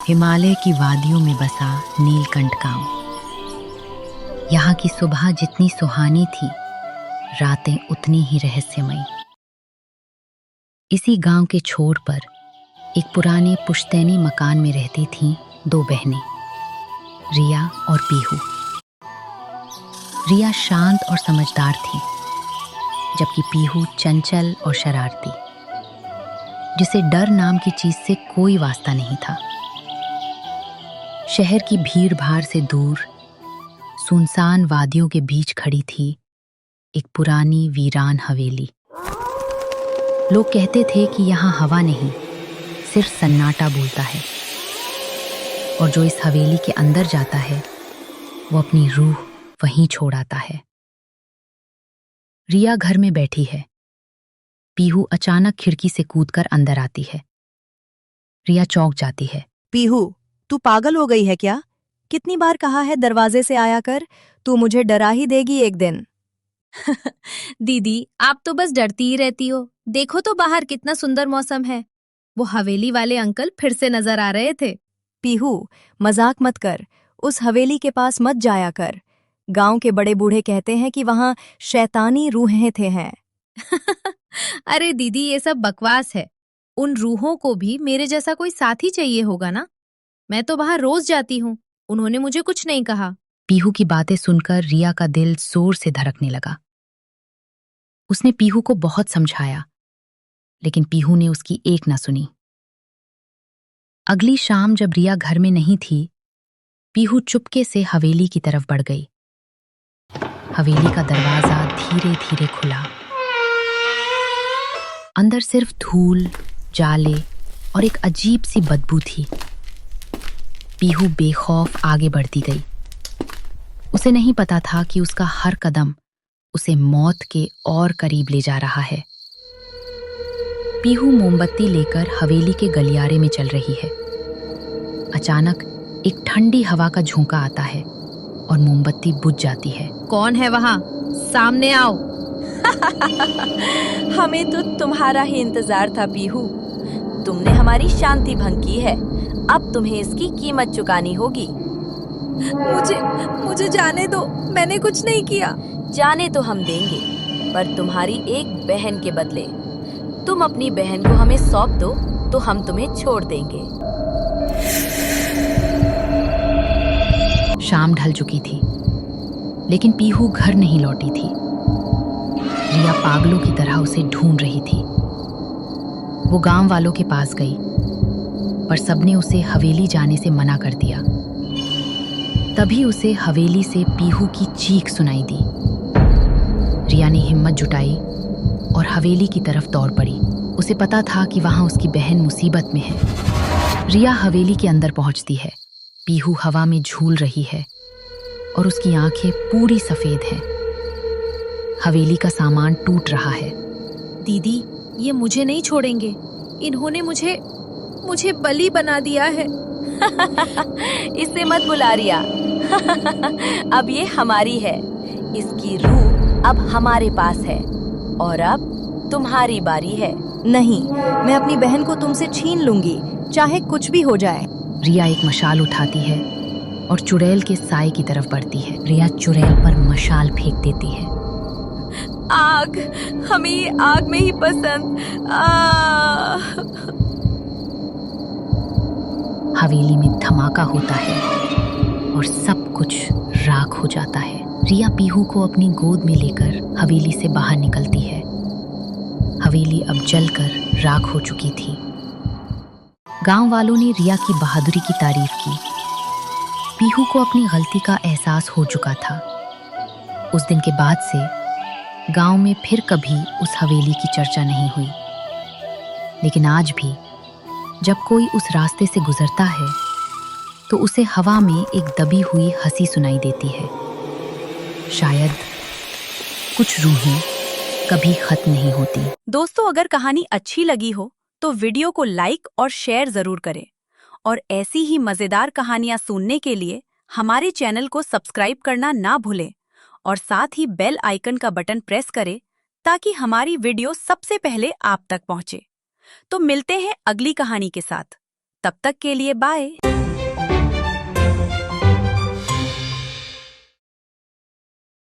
हिमालय की वादियों में बसा नीलकंठ गांव। यहाँ की सुबह जितनी सुहानी थी, रातें उतनी ही रहस्यमयी। इसी गांव के छोर पर एक पुराने पुश्तैनी मकान में रहती थीं दो बहनें, रिया और पीहू। रिया शांत और समझदार थी, जबकि पीहू चंचल और शरारती, जिसे डर नाम की चीज से कोई वास्ता नहीं था। शहर की भीड़ भाड़ से दूर सुनसान वादियों के बीच खड़ी थी एक पुरानी वीरान हवेली। लोग कहते थे कि यहाँ हवा नहीं, सिर्फ सन्नाटा बोलता है, और जो इस हवेली के अंदर जाता है वो अपनी रूह वहीं छोड़ आता है। रिया घर में बैठी है। पीहू अचानक खिड़की से कूदकर अंदर आती है। रिया चौंक जाती है। पीहू, तू पागल हो गई है क्या? कितनी बार कहा है दरवाजे से आया कर, तू मुझे डरा ही देगी एक दिन। दीदी, आप तो बस डरती ही रहती हो। देखो तो बाहर कितना सुंदर मौसम है। वो हवेली वाले अंकल फिर से नजर आ रहे थे। पीहू, मजाक मत कर, उस हवेली के पास मत जाया कर। गांव के बड़े बूढ़े कहते हैं कि वहां शैतानी रूहें थे हैं। अरे दीदी, ये सब बकवास है। उन रूहों को भी मेरे जैसा कोई साथी चाहिए होगा ना। मैं तो वहां रोज जाती हूँ, उन्होंने मुझे कुछ नहीं कहा। पीहू की बातें सुनकर रिया का दिल जोर से धड़कने लगा। उसने पीहू को बहुत समझाया, लेकिन पीहू ने उसकी एक न सुनी। अगली शाम जब रिया घर में नहीं थी, पीहू चुपके से हवेली की तरफ बढ़ गई। हवेली का दरवाजा धीरे धीरे खुला। अंदर सिर्फ धूल, जाले और एक अजीब सी बदबू थी। पीहू बेखौफ आगे बढ़ती गई। उसे नहीं पता था कि उसका हर कदम उसे मौत के और करीब ले जा रहा है। पीहू मोमबत्ती लेकर हवेली के गलियारे में चल रही है। अचानक एक ठंडी हवा का झोंका आता है और मोमबत्ती बुझ जाती है। कौन है वहां? सामने आओ। हमें तो तुम्हारा ही इंतजार था पीहू। तुमने हमारी शांति भंग की है, अब तुम्हें इसकी कीमत चुकानी होगी। मुझे जाने दो, मैंने कुछ नहीं किया। जाने तो हम देंगे, पर तुम्हारी एक बहन के बदले। तुम अपनी बहन को हमें सौंप दो तो हम तुम्हें छोड़ देंगे। शाम ढल चुकी थी, लेकिन पीहू घर नहीं लौटी थी। रिया पागलों की तरह उसे ढूंढ रही थी। वो गांव वालों के पास गई, पर सबने उसे हवेली जाने से मना कर दिया। तभी उसे हवेली से पीहू की चीख सुनाई दी। रिया ने हिम्मत जुटाई और हवेली की तरफ दौड़ पड़ी। उसे पता था कि वहां उसकी बहन मुसीबत में है। रिया हवेली के अंदर पहुंचती है। पीहू हवा में झूल रही है और उसकी आंखें पूरी सफेद हैं। हवेली का सामान टूट रहा है। दीदी, ये मुझे नहीं छोड़ेंगे। इन्होंने मुझे बलि बना दिया है। इसे मत बुला रिया। अब ये हमारी है। इसकी रूह अब हमारे पास है और अब तुम्हारी बारी है। नहीं, मैं अपनी बहन को तुमसे छीन लूंगी, चाहे कुछ भी हो जाए। रिया एक मशाल उठाती है और चुड़ैल के साए की तरफ बढ़ती है। रिया चुड़ैल पर मशाल फेंक देती है। आग, हमें ये आग में ही पसंद। हवेली में धमाका होता है और सब कुछ राख हो जाता है। रिया पीहू को अपनी गोद में लेकर हवेली से बाहर निकलती है। हवेली अब जलकर राख हो चुकी थी। गांव वालों ने रिया की बहादुरी की तारीफ की। पीहू को अपनी गलती का एहसास हो चुका था। उस दिन के बाद से गांव में फिर कभी उस हवेली की चर्चा नहीं हुई। लेकिन आज भी जब कोई उस रास्ते से गुजरता है तो उसे हवा में एक दबी हुई हंसी सुनाई देती है। शायद कुछ रूहें कभी खत्म नहीं होती। दोस्तों, अगर कहानी अच्छी लगी हो तो वीडियो को लाइक और शेयर जरूर करें, और ऐसी ही मजेदार कहानियां सुनने के लिए हमारे चैनल को सब्सक्राइब करना ना भूलें और साथ ही बेल आइकन का बटन प्रेस करें ताकि हमारी वीडियो सबसे पहले आप तक पहुंचे। तो मिलते हैं अगली कहानी के साथ। तब तक के लिए बाय।